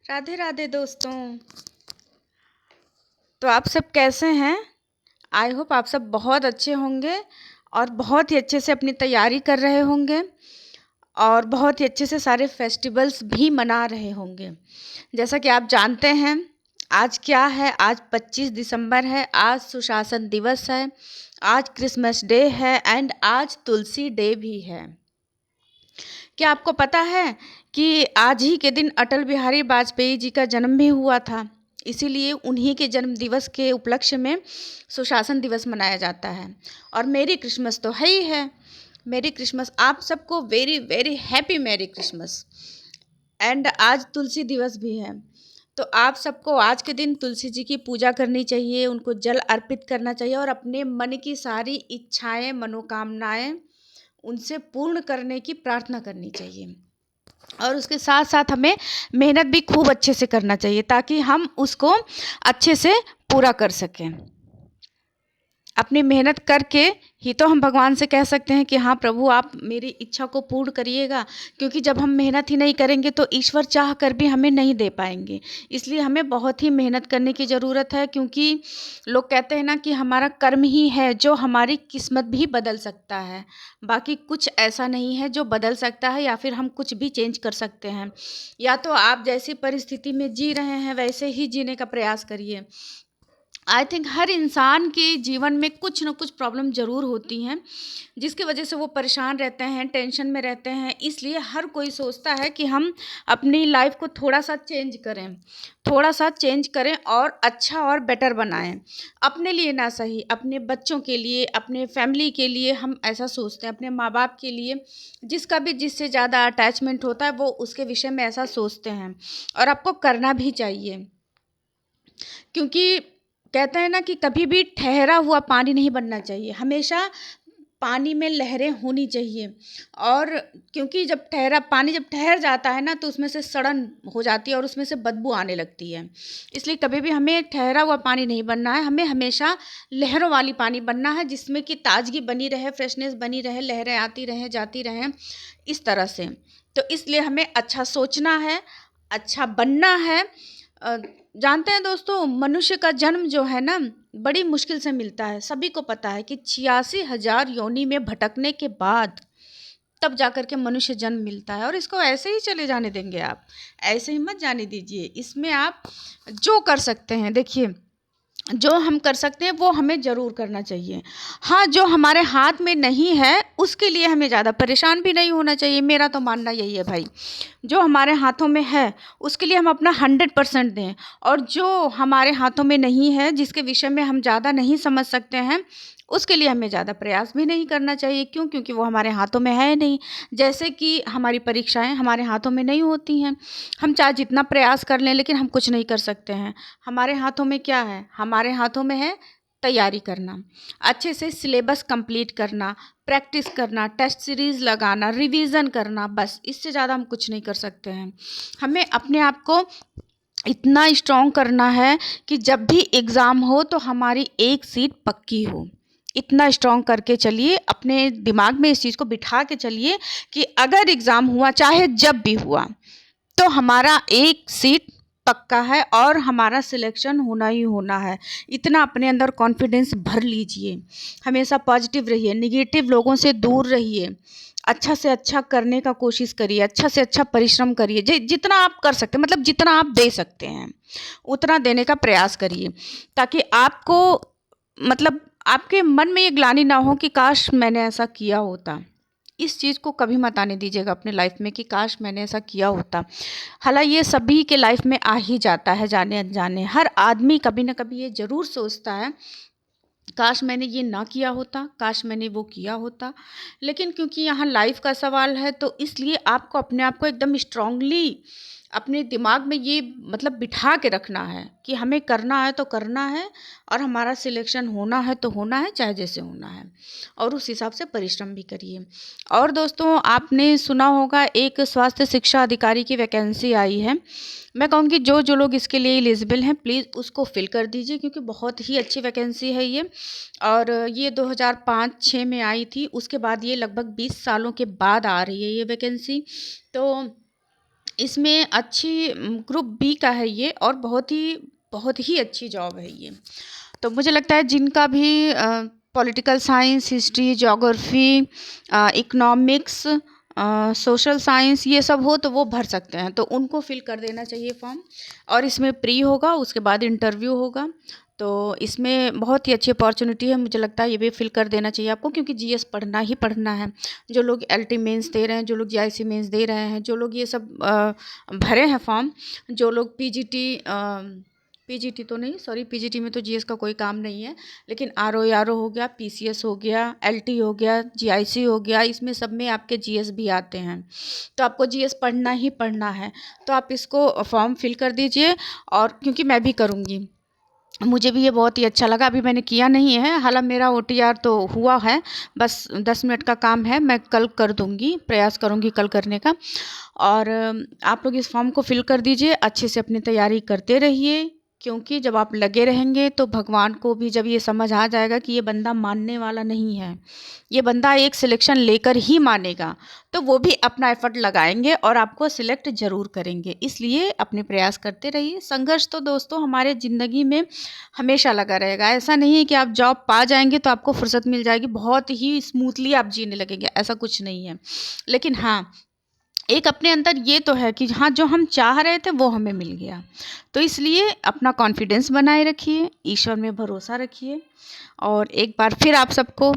राधे राधे दोस्तों। तो आप सब कैसे हैं? आई होप आप सब बहुत अच्छे होंगे और बहुत ही अच्छे से अपनी तैयारी कर रहे होंगे और बहुत ही अच्छे से सारे फेस्टिवल्स भी मना रहे होंगे। जैसा कि आप जानते हैं, आज क्या है? आज 25 दिसंबर है। आज सुशासन दिवस है, आज क्रिसमस डे है एंड आज तुलसी डे भी है। क्या आपको पता है कि आज ही के दिन अटल बिहारी वाजपेयी जी का जन्म भी हुआ था? इसीलिए उन्हीं के जन्म दिवस के उपलक्ष्य में सुशासन दिवस मनाया जाता है। और मेरी क्रिसमस तो है ही है। मेरी क्रिसमस आप सबको वेरी वेरी हैप्पी मेरी क्रिसमस। एंड आज तुलसी दिवस भी है, तो आप सबको आज के दिन तुलसी जी की पूजा करनी चाहिए, उनको जल अर्पित करना चाहिए और अपने मन की सारी इच्छाएं, मनोकामनाएं उनसे पूर्ण करने की प्रार्थना करनी चाहिए। और उसके साथ साथ हमें मेहनत भी खूब अच्छे से करना चाहिए ताकि हम उसको अच्छे से पूरा कर सकें। अपनी मेहनत करके ही तो हम भगवान से कह सकते हैं कि हाँ प्रभु, आप मेरी इच्छा को पूर्ण करिएगा। क्योंकि जब हम मेहनत ही नहीं करेंगे तो ईश्वर चाह कर भी हमें नहीं दे पाएंगे। इसलिए हमें बहुत ही मेहनत करने की ज़रूरत है, क्योंकि लोग कहते हैं ना कि हमारा कर्म ही है जो हमारी किस्मत भी बदल सकता है। बाकी कुछ ऐसा नहीं है जो बदल सकता है या फिर हम कुछ भी चेंज कर सकते हैं। या तो आप जैसी परिस्थिति में जी रहे हैं वैसे ही जीने का प्रयास करिए। आई थिंक हर इंसान के जीवन में कुछ न कुछ प्रॉब्लम ज़रूर होती हैं, जिसकी वजह से वो परेशान रहते हैं, टेंशन में रहते हैं। इसलिए हर कोई सोचता है कि हम अपनी लाइफ को थोड़ा सा चेंज करें और अच्छा और बेटर बनाएं। अपने लिए ना सही, अपने बच्चों के लिए, अपने फैमिली के लिए हम ऐसा सोचते हैं, अपने माँ बाप के लिए। जिसका भी जिससे ज़्यादा अटैचमेंट होता है वो उसके विषय में ऐसा सोचते हैं, और आपको करना भी चाहिए। क्योंकि कहते हैं ना कि कभी भी ठहरा हुआ पानी नहीं बनना चाहिए, हमेशा पानी में लहरें होनी चाहिए। और क्योंकि जब ठहर जाता है ना तो उसमें से सड़न हो जाती है और उसमें से बदबू आने लगती है। इसलिए कभी भी हमें ठहरा हुआ पानी नहीं बनना है, हमें हमेशा लहरों वाली पानी बनना है, जिसमें कि ताजगी बनी रहे, फ्रेशनेस बनी रहे, लहरें आती रहें जाती रहें, इस तरह से। तो इसलिए हमें अच्छा सोचना है, अच्छा बनना है। अ, जानते हैं दोस्तों, मनुष्य का जन्म जो है ना बड़ी मुश्किल से मिलता है। सभी को पता है कि 86,000 योनि में भटकने के बाद तब जाकर के मनुष्य जन्म मिलता है। और इसको ऐसे ही चले जाने देंगे आप? ऐसे ही मत जाने दीजिए। इसमें आप जो कर सकते हैं, देखिए, जो हम कर सकते हैं वो हमें ज़रूर करना चाहिए। हाँ, जो हमारे हाथ में नहीं है उसके लिए हमें ज़्यादा परेशान भी नहीं होना चाहिए। मेरा तो मानना यही है भाई, जो हमारे हाथों में है उसके लिए हम अपना 100% दें। और जो हमारे हाथों में नहीं है, जिसके विषय में हम ज़्यादा नहीं समझ सकते हैं, उसके लिए हमें ज़्यादा प्रयास भी नहीं करना चाहिए। क्यों? क्योंकि वो हमारे हाथों में है नहीं। जैसे कि हमारी परीक्षाएं हमारे हाथों में नहीं होती हैं। हम चाहे जितना प्रयास कर लें लेकिन हम कुछ नहीं कर सकते हैं। हमारे हाथों में क्या है? हमारे हाथों में है तैयारी करना, अच्छे से सिलेबस कंप्लीट करना, प्रैक्टिस करना, टेस्ट सीरीज़ लगाना, रिवीजन करना। बस इससे ज़्यादा हम कुछ नहीं कर सकते हैं। हमें अपने आप को इतना स्ट्रॉन्ग करना है कि जब भी एग्ज़ाम हो तो हमारी एक सीट पक्की हो। इतना स्ट्रॉन्ग करके चलिए, अपने दिमाग में इस चीज़ को बिठा के चलिए कि अगर एग्ज़ाम हुआ, चाहे जब भी हुआ, तो हमारा एक सीट पक्का है और हमारा सिलेक्शन होना ही होना है। इतना अपने अंदर कॉन्फिडेंस भर लीजिए। हमेशा पॉजिटिव रहिए, नेगेटिव लोगों से दूर रहिए, अच्छा से अच्छा करने का कोशिश करिए, अच्छा से अच्छा परिश्रम करिए। जितना आप कर सकते हैं, मतलब जितना आप दे सकते हैं उतना देने का प्रयास करिए, ताकि आपको, मतलब आपके मन में ये ग्लानि ना हो कि काश मैंने ऐसा किया होता। इस चीज़ को कभी मत आने दीजिएगा अपने लाइफ में कि काश मैंने ऐसा किया होता। हालांकि ये सभी के लाइफ में आ ही जाता है, जाने अनजाने। हर आदमी कभी ना कभी ये ज़रूर सोचता है, काश मैंने ये ना किया होता, काश मैंने वो किया होता। लेकिन क्योंकि यहाँ लाइफ का सवाल है तो इसलिए आपको अपने आप को एकदम स्ट्रांगली अपने दिमाग में ये, मतलब बिठा के रखना है कि हमें करना है तो करना है, और हमारा सिलेक्शन होना है तो होना है, चाहे जैसे होना है। और उस हिसाब से परिश्रम भी करिए। और दोस्तों, आपने सुना होगा एक स्वास्थ्य शिक्षा अधिकारी की वैकेंसी आई है। मैं कहूँगी जो जो लोग इसके लिए एलिजिबल हैं प्लीज़ उसको फिल कर दीजिए, क्योंकि बहुत ही अच्छी वैकेंसी है ये। और ये 2005-06 में आई थी, उसके बाद ये लगभग 20 सालों के बाद आ रही है ये वैकेंसी। तो इसमें अच्छी ग्रुप बी का है ये, और बहुत ही अच्छी जॉब है ये। तो मुझे लगता है जिनका भी political science, history, geography, economics, social science ये सब हो तो वो भर सकते हैं, तो उनको फिल कर देना चाहिए फॉर्म। और इसमें प्री होगा, उसके बाद इंटरव्यू होगा। तो इसमें बहुत ही अच्छी अपॉर्चुनिटी है, मुझे लगता है ये भी फिल कर देना चाहिए आपको, क्योंकि जीएस पढ़ना ही पढ़ना है। जो लोग एलटी मेंस दे रहे हैं, जो लोग जीआईसी मेंस दे रहे हैं, जो लोग ये सब भरे हैं फॉर्म, जो लोग पीजीटी तो नहीं, सॉरी, पीजीटी में तो जीएस का कोई काम नहीं है, लेकिन आरओ हो गया, पीसीएस हो गया, एलटी हो गया, जीआईसी हो गया, इसमें सब में आपके जीएस भी आते हैं। तो आपको जीएस पढ़ना ही पढ़ना है, तो आप इसको फॉर्म फिल कर दीजिए। और क्योंकि मैं भी करूँगी, मुझे भी ये बहुत ही अच्छा लगा। अभी मैंने किया नहीं है, हालांकि मेरा ओटीआर तो हुआ है, बस 10 मिनट का काम है, मैं कल कर दूँगी, प्रयास करूँगी कल करने का। और आप लोग इस फॉर्म को फिल कर दीजिए, अच्छे से अपनी तैयारी करते रहिए, क्योंकि जब आप लगे रहेंगे तो भगवान को भी जब ये समझ आ जाएगा कि ये बंदा मानने वाला नहीं है, ये बंदा एक सिलेक्शन लेकर ही मानेगा, तो वो भी अपना एफर्ट लगाएंगे और आपको सिलेक्ट ज़रूर करेंगे। इसलिए अपने प्रयास करते रहिए। संघर्ष तो दोस्तों हमारे ज़िंदगी में हमेशा लगा रहेगा। ऐसा नहीं है कि आप जॉब पा जाएंगे तो आपको फुर्सत मिल जाएगी, बहुत ही स्मूथली आप जीने लगेंगे, ऐसा कुछ नहीं है। लेकिन हाँ, एक अपने अंदर ये तो है कि हाँ, जो हम चाह रहे थे वो हमें मिल गया। तो इसलिए अपना कॉन्फिडेंस बनाए रखिए, ईश्वर में भरोसा रखिए। और एक बार फिर आप सबको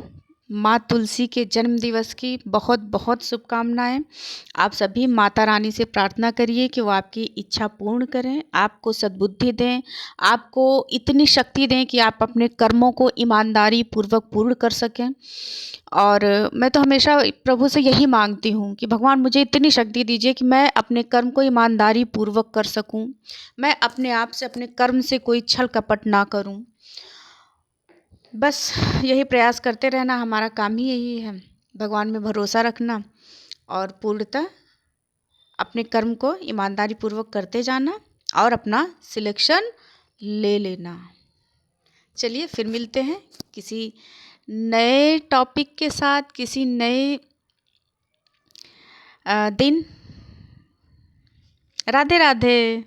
माँ तुलसी के जन्म दिवस की बहुत बहुत शुभकामनाएं। आप सभी माता रानी से प्रार्थना करिए कि वो आपकी इच्छा पूर्ण करें, आपको सद्बुद्धि दें, आपको इतनी शक्ति दें कि आप अपने कर्मों को ईमानदारी पूर्वक पूर्ण कर सकें। और मैं तो हमेशा प्रभु से यही मांगती हूँ कि भगवान मुझे इतनी शक्ति दीजिए कि मैं अपने कर्म को ईमानदारी पूर्वक कर सकूँ, मैं अपने आप से, अपने कर्म से कोई छल कपट ना करूँ। बस यही प्रयास करते रहना, हमारा काम ही यही है, भगवान में भरोसा रखना और पूर्णतः अपने कर्म को ईमानदारी पूर्वक करते जाना और अपना सिलेक्शन ले लेना। चलिए फिर मिलते हैं किसी नए टॉपिक के साथ, किसी नए दिन। राधे राधे।